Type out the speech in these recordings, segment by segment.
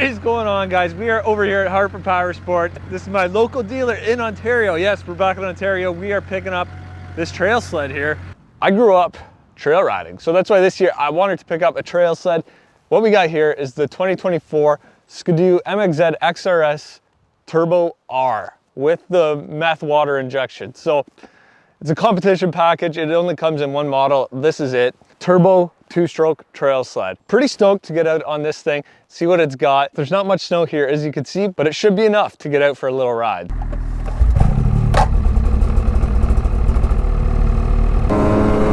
What is going on, guys? We are over here at Harper Power Sport. This is my local dealer in Ontario. Yes, we're back in Ontario. We are picking up this trail sled here. I grew up trail riding, so that's why this year I wanted to pick up a trail sled. What we got here is the 2024 Skidoo MXZ XRS Turbo R with the meth water injection. So it's a competition package. It only comes in one model. This is it. Turbo 2-stroke trail sled. Pretty stoked to get out on this thing, see what it's got. There's not much snow here, as you can see, but it should be enough to get out for a little ride.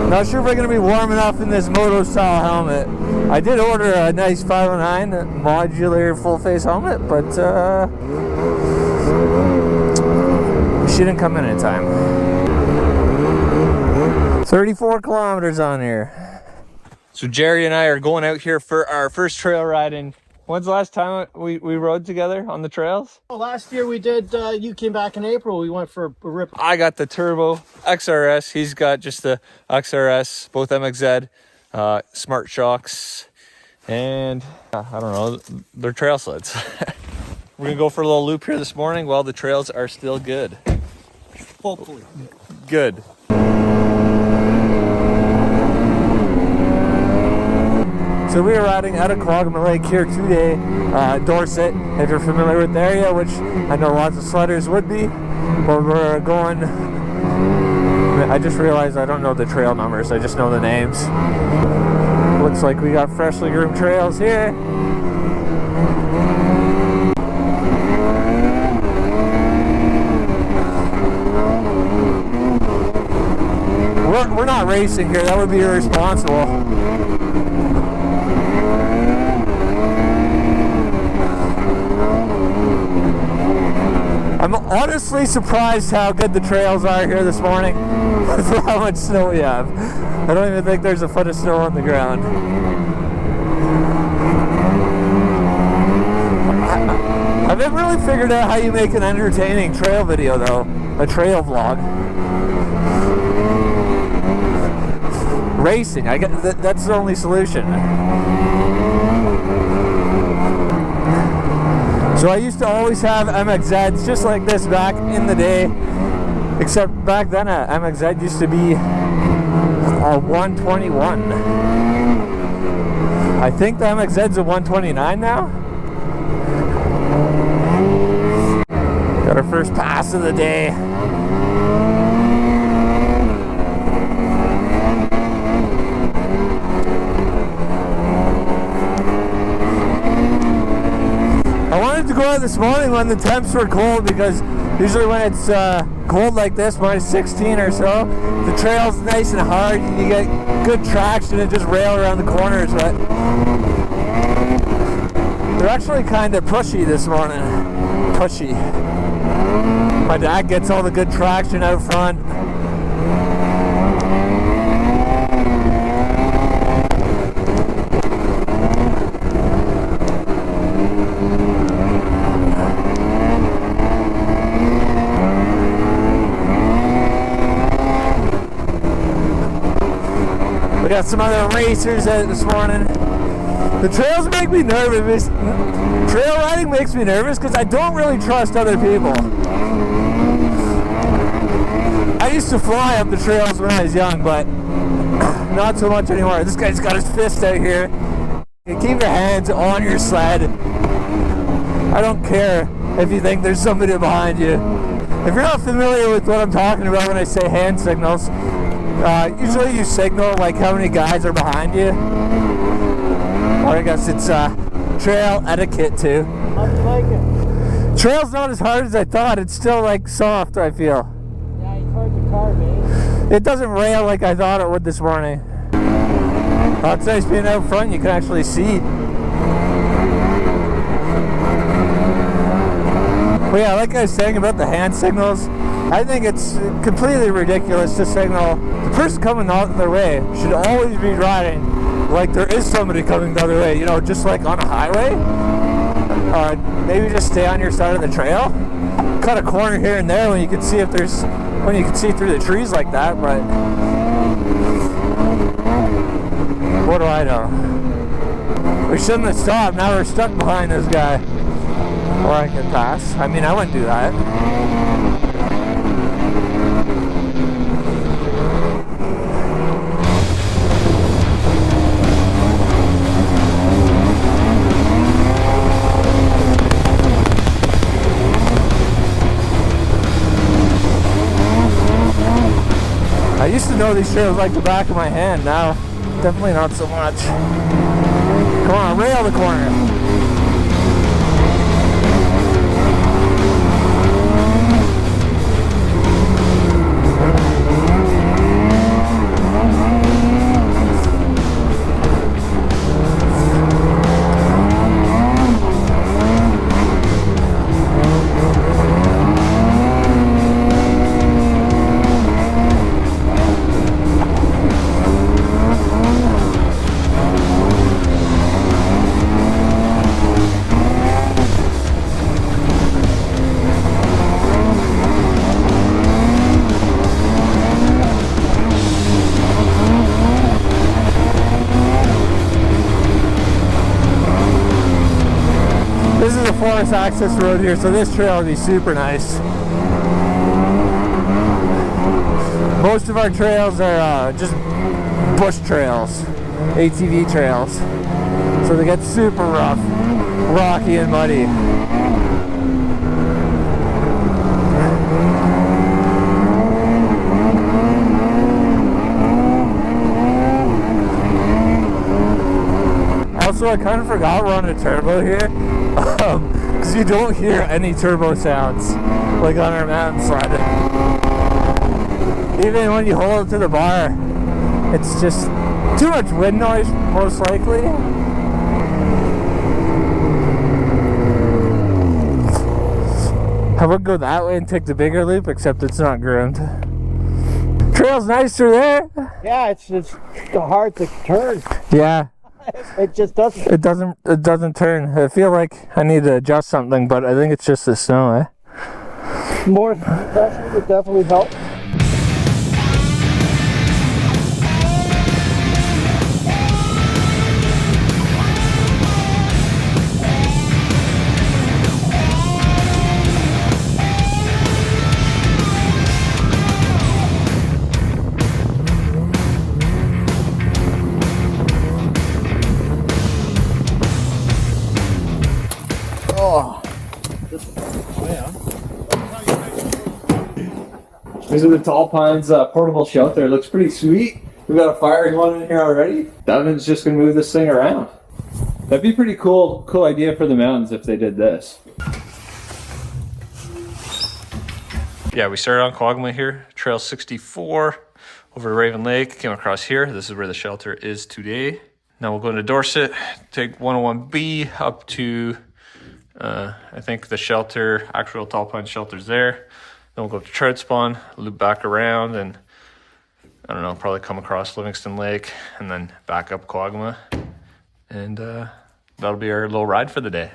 Not sure if I'm going to be warm enough in this moto style helmet. I did order a nice 509 modular full face helmet, but she didn't come in time. 34 kilometers on here. So Jerry and I are going out here for our first trail riding. When's the last time we rode together on the trails? Well, last year we did, you came back in April, we went for a rip. I got the Turbo XRS, he's got just the XRS, both MXZ, smart shocks, and I don't know, they're trail sleds. We're gonna go for a little loop here this morning while the trails are still good. Hopefully. Good. So we are riding out of Quagmire Lake here today, Dorset, if you're familiar with the area, which I know lots of sledders would be. But we're going, I just realized I don't know the trail numbers, I just know the names. Looks like we got freshly groomed trails here. We're not racing here, that would be irresponsible. I'm honestly surprised how good the trails are here this morning for how much snow we have. I don't even think there's a foot of snow on the ground. I haven't really figured out how you make an entertaining trail video though, a trail vlog. Racing, I get that's the only solution. So I used to always have MXZs just like this back in the day, except back then a MXZ used to be a 121. I think the MXZ's a 129 now. Got our first pass of the day. I wanted to go out this morning when the temps were cold, because usually when it's cold like this, minus 16 or so, the trail's nice and hard, you get good traction and just rail around the corners, but they're actually kind of pushy this morning. Pushy. My dad gets all the good traction out front. Got some other racers out this morning. The trails make me nervous. Trail riding makes me nervous because I don't really trust other people. I used to fly up the trails when I was young, but not so much anymore. This guy's got his fist out here. You keep your hands on your sled. I don't care if you think there's somebody behind you. If you're not familiar with what I'm talking about when I say hand signals, usually you signal like how many guys are behind you. Or I guess it's trail etiquette too. How do you like it? Trail's not as hard as I thought. It's still like soft, I feel. Yeah, it's hard to carve, eh? It doesn't rail like I thought it would this morning. Oh, it's nice being out front, you can actually see. But yeah, like I was saying about the hand signals, I think it's completely ridiculous to signal. The person coming the other way should always be riding like there is somebody coming the other way, you know, just like on a highway. Maybe just stay on your side of the trail. Cut a corner here and there when you can see if there's, when you can see through the trees like that, but what do I know? We shouldn't have stopped. Now we're stuck behind this guy. Or I could pass. I mean, I wouldn't do that. I used to know these trails like the back of my hand. Now, definitely not so much. Come on, rail the corner. This is a forest access road here, so this trail will be super nice. Most of our trails are just bush trails, ATV trails. So they get super rough, rocky and muddy. Also, I kind of forgot we're on a turbo here. Because you don't hear any turbo sounds like on our mountain sled. Even when you hold it to the bar, it's just too much wind noise, most likely. I would go that way and take the bigger loop, except it's not groomed. Trail's nicer there. Yeah, it's hard to turn. Yeah. It just doesn't. It doesn't turn. I feel like I need to adjust something, but I think it's just the snow, eh? More pressure would definitely help. These are the Tall Pines portable shelter. It looks pretty sweet. We've got a fire going in here already. Devin's just gonna move this thing around. That'd be pretty cool idea for the mountains if they did this. Yeah, we started on Quagmire here, Trail 64 over to Raven Lake. Came across here. This is where the shelter is today. Now we'll go into Dorset, take 101B up to I think the shelter, actual Tall Pine shelter's there. Then we'll go up to Trout Spawn, loop back around, and I don't know, probably come across Livingston Lake and then back up Quagmire. And that'll be our little ride for the day.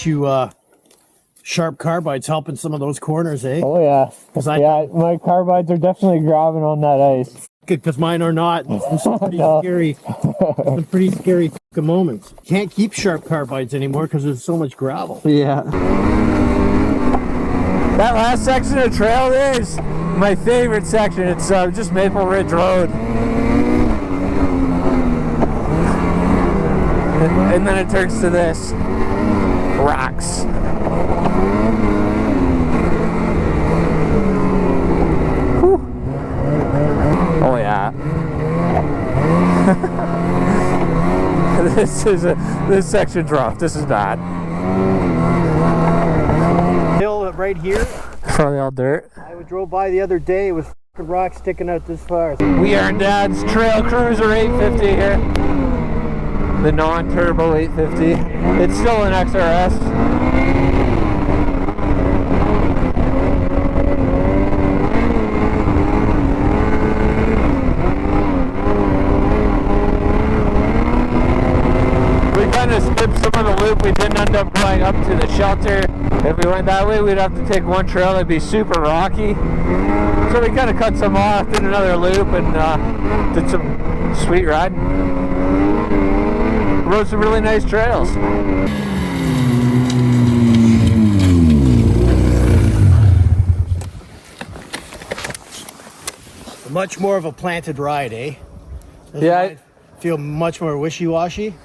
bet you sharp carbide's helping some of those corners, eh? Oh yeah. 'Cause Yeah, my carbides are definitely grabbing on that ice. because mine are not. It's some pretty scary, some pretty scary fucking moments. Can't keep sharp carbides anymore because there's so much gravel. Yeah. That last section of trail there is my favorite section. It's just Maple Ridge Road. And then it turns to this. Rocks. Whew. Oh yeah. This section's rough. This is bad. Hill right here. Probably all dirt. I drove by the other day. It was fucking rock sticking out this far. We are in Dad's Trail Cruiser 850 here. The non-turbo 850. It's still an XRS. We kind of skipped some of the loop. We didn't end up going up to the shelter. If we went that way, we'd have to take one trail that'd be super rocky. So we kind of cut some off, did another loop, and did some sweet riding. Rode some really nice trails. Much more of a planted ride, eh? Doesn't Yeah, mine feel much more wishy-washy.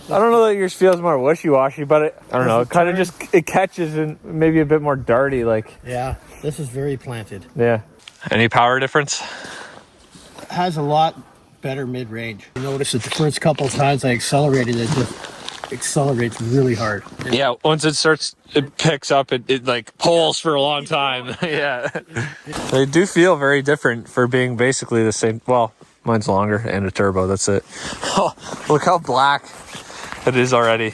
I don't know that yours feels more wishy-washy, but I don't know. It kind of just it catches and maybe a bit more darty, like. Yeah, this is very planted. Yeah. Any power difference? Has a lot better mid-range. You notice that the first couple of times I accelerated, it just accelerates really hard. Yeah, once it starts, it picks up, it like pulls for a long time. Yeah. They do feel very different for being basically the same. Well, mine's longer and a turbo, that's it. Oh, look how black it is already.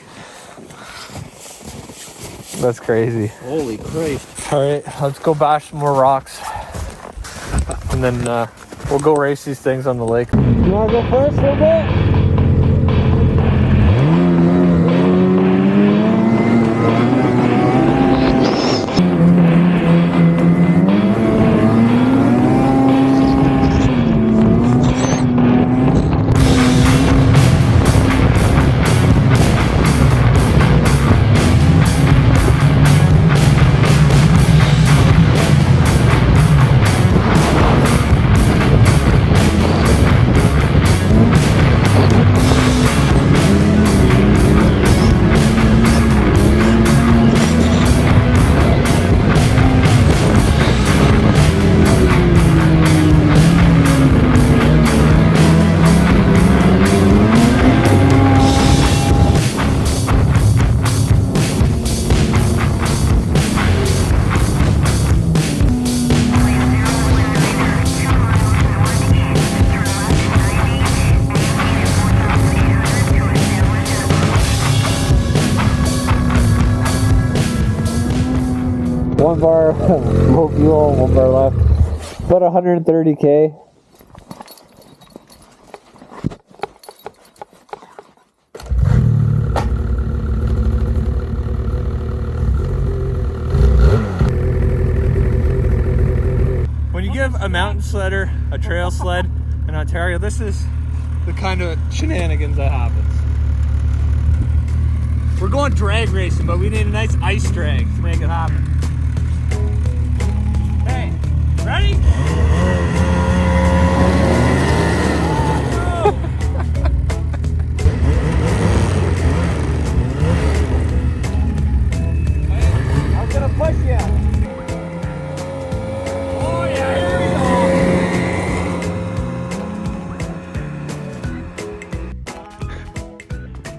That's crazy. Holy Christ. All right, let's go bash some more rocks. And then we'll go race these things on the lake. You want to go first a little bit? One bar low fuel, one bar left. About 130K. When you give a mountain sledder a trail sled in Ontario, this is the kind of shenanigans that happens. We're going drag racing, but we need a nice ice drag to make it happen. Hey, ready? I'm gonna push you. Oh yeah, here we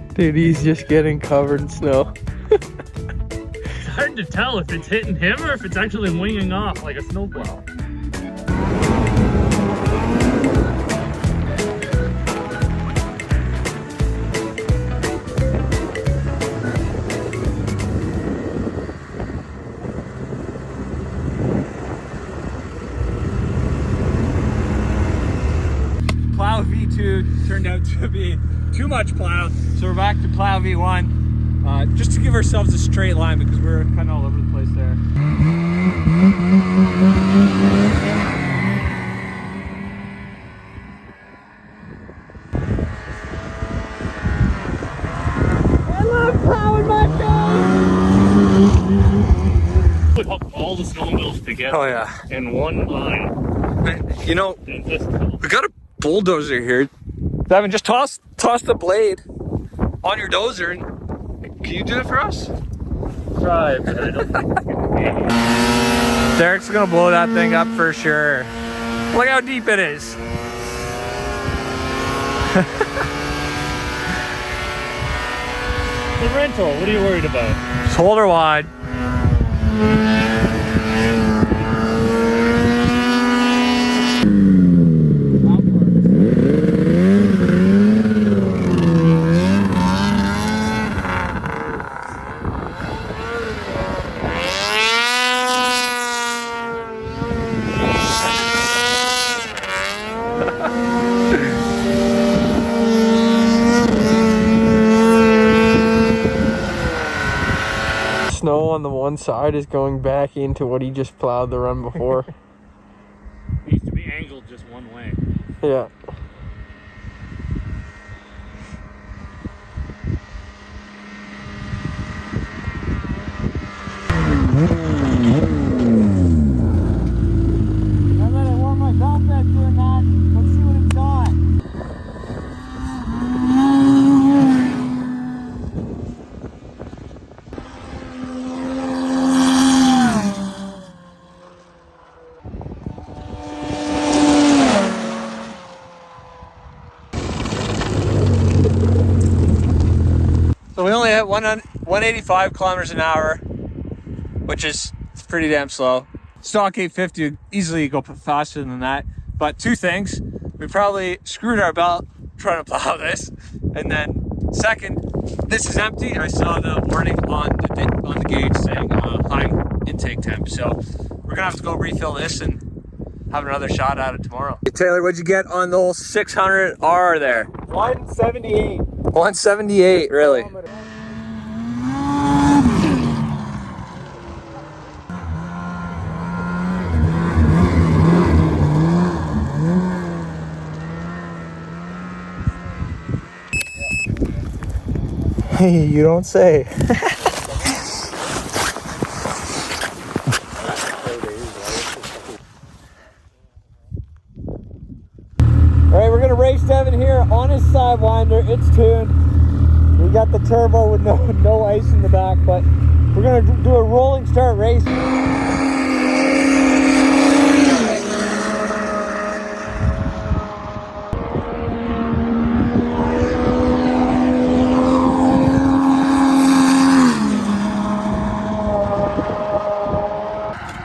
go. Dude, he's just getting covered in snow. It's hard to tell if it's hitting him or if it's actually winging off like a snowplow. Plow V2 turned out to be too much plow, so we're back to plow V1. just to give ourselves a straight line because we're kind of all over the place there. Put all the snowmobiles together. Oh yeah. In one line. You know, And just we got a bulldozer here. Devin, just toss the blade on your dozer and can you do it for us? try, but I don't think it's gonna be. Derek's gonna blow that thing up for sure. Look how deep it is. The rental, what are you worried about? Just hold her wide. Snow on the one side is going back into what he just plowed the run before. It used to be angled just one way. Yeah. I better warm myself back doing that. Let's see what it's got. So we only hit 185 kilometers an hour, which is pretty damn slow. Stock 850 would easily go faster than that. But two things, we probably screwed our belt trying to plow this. And then second, this is empty. I saw the warning on the gauge saying high intake temp. So we're gonna have to go refill this and have another shot at it tomorrow. Hey, Taylor, what'd you get on the whole 600R there? 178. 178, really? Hey, you don't say. Alright, we're gonna race Devin here on his Sidewinder. It's tuned. We got the turbo with no ice in the back, but we're gonna do a rolling start race.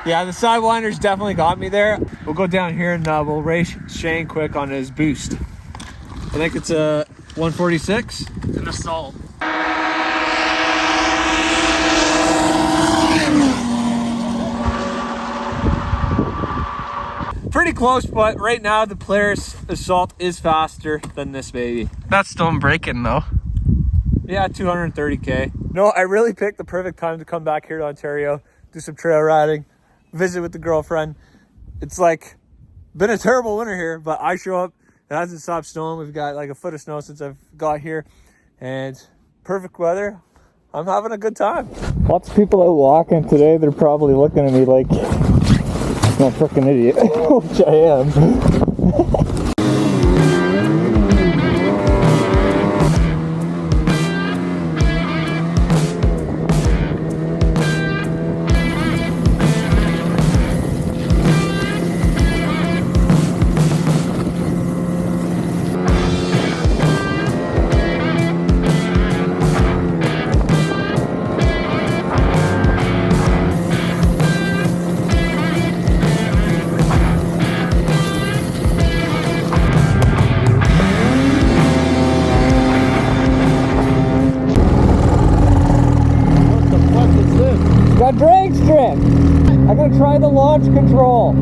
Yeah, the Sidewinder's definitely got me there. We'll go down here and we'll race Shane quick on his boost. I think it's a 146. It's an assault. Pretty close, but right now the Polaris Assault is faster than this baby. That's stone breaking though. Yeah, 230K. No, I really picked the perfect time to come back here to Ontario, do some trail riding, visit with the girlfriend. It's like been a terrible winter here, but I show up, it hasn't stopped snowing. We've got like a foot of snow since I've got here, and perfect weather. I'm having a good time. Lots of people out walking today, they're probably looking at me like I'm a freaking idiot, which I am. Got drag strip. I gotta try the launch control.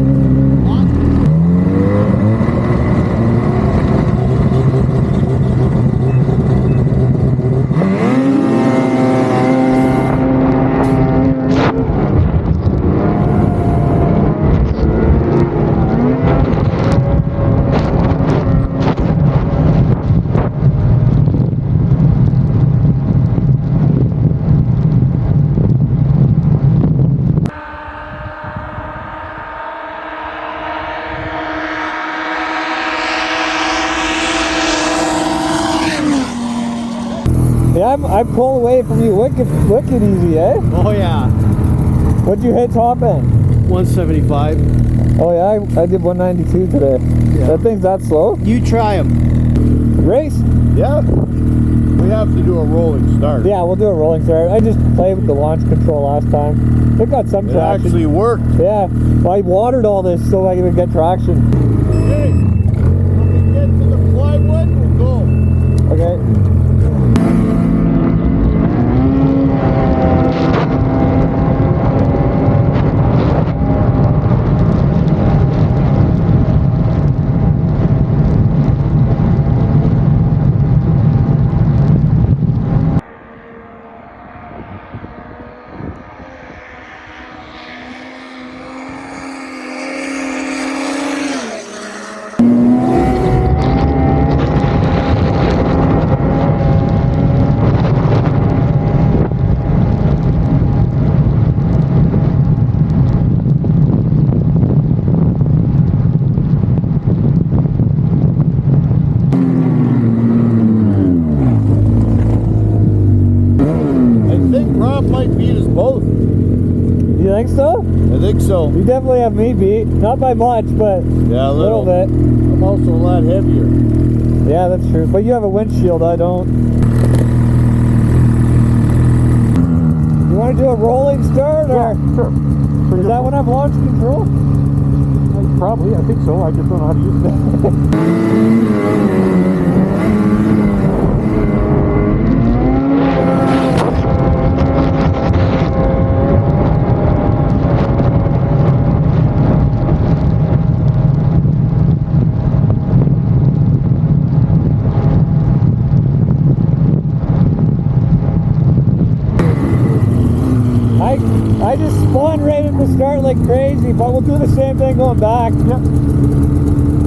I pull away from you wicked easy, eh? Oh yeah, What'd you hit top end? 175. Oh yeah, I did 192 today. Yeah. That thing's that slow? You try them. Race? Yeah. We have to do a rolling start. Yeah, we'll do a rolling start. I just played with the launch control last time. It got some It traction. actually worked. Yeah, well, I watered all this so I could get traction. Okay. When we get to the plywood, we'll go. Okay. I think Rob might beat us both. You think so? I think so. You definitely have me beat. Not by much, but Yeah, a little bit. I'm also a lot heavier. Yeah, that's true. But you have a windshield, I don't. You want to do a rolling start? Or Sure. is that when I've launched control? Probably, I think so. I just don't know how to use it. I just spun right at the start like crazy, but we'll do the same thing going back. Yep.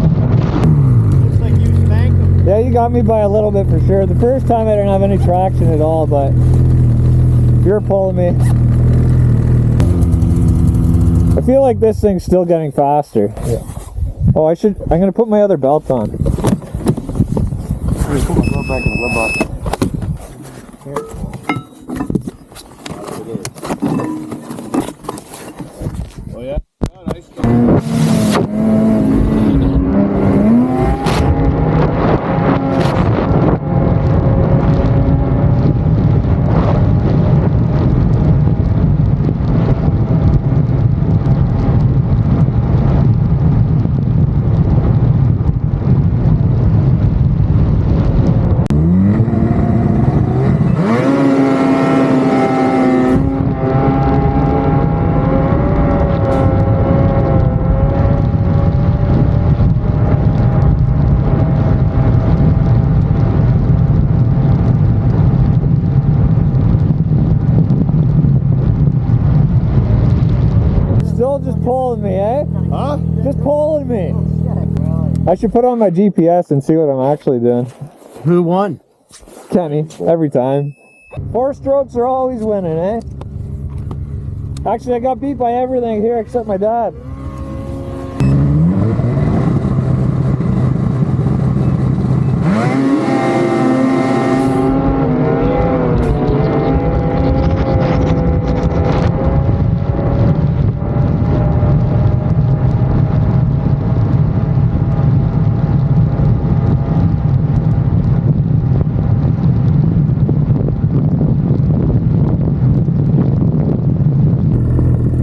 Looks like you spanked them. Yeah, you got me by a little bit for sure. The first time I didn't have any traction at all, but you're pulling me. I feel like this thing's still getting faster. Yeah. Oh, I'm gonna put my other belt on. Come on, go back in the box. Oh yeah? Yeah, nice. Still just pulling me, eh? Huh? Just pulling me. I should put on my GPS and see what I'm actually doing. Who won? Kenny, every time. 4 strokes are always winning, eh? Actually, I got beat by everything here except my dad.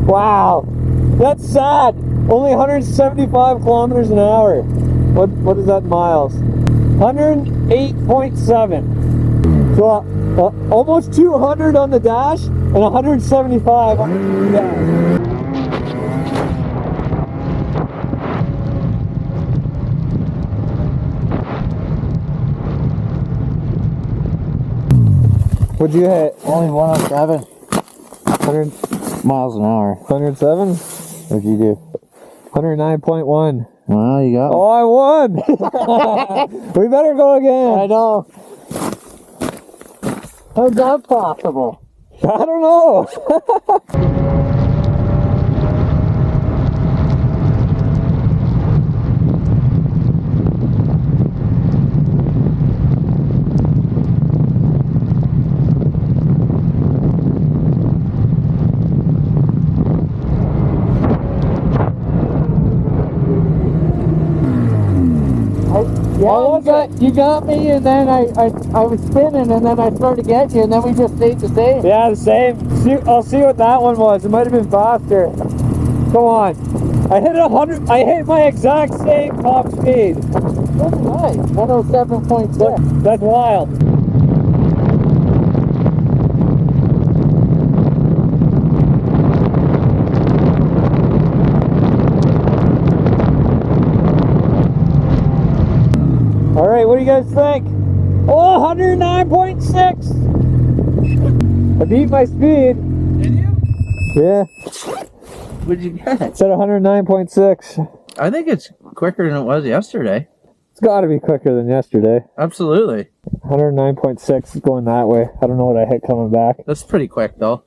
Wow, that's sad. Only 175 kilometers an hour. What is that in miles? 108.7. So almost 200 on the dash and 175 on the dash. What'd you hit? Only 107 100, miles an hour. 107? What'd you do? 109.1. Well, you got Oh, I won! We better go again. I know. How's that possible? I don't know. Yeah, you got me, and then I was spinning, and then I started getting you, and then we just stayed the same. Yeah, the same. I'll see what that one was. It might have been faster. Come on. I hit 100. I hit my exact same top speed. That's nice. 107.6. That's wild. All right, what do you guys think? Oh, 109.6. I beat my speed. Did you? Yeah, What did you get? it's at 109.6. I think it's quicker than it was yesterday. It's got to be quicker than yesterday. Absolutely. 109.6 is going that way. I don't know what I hit coming back. That's pretty quick, though.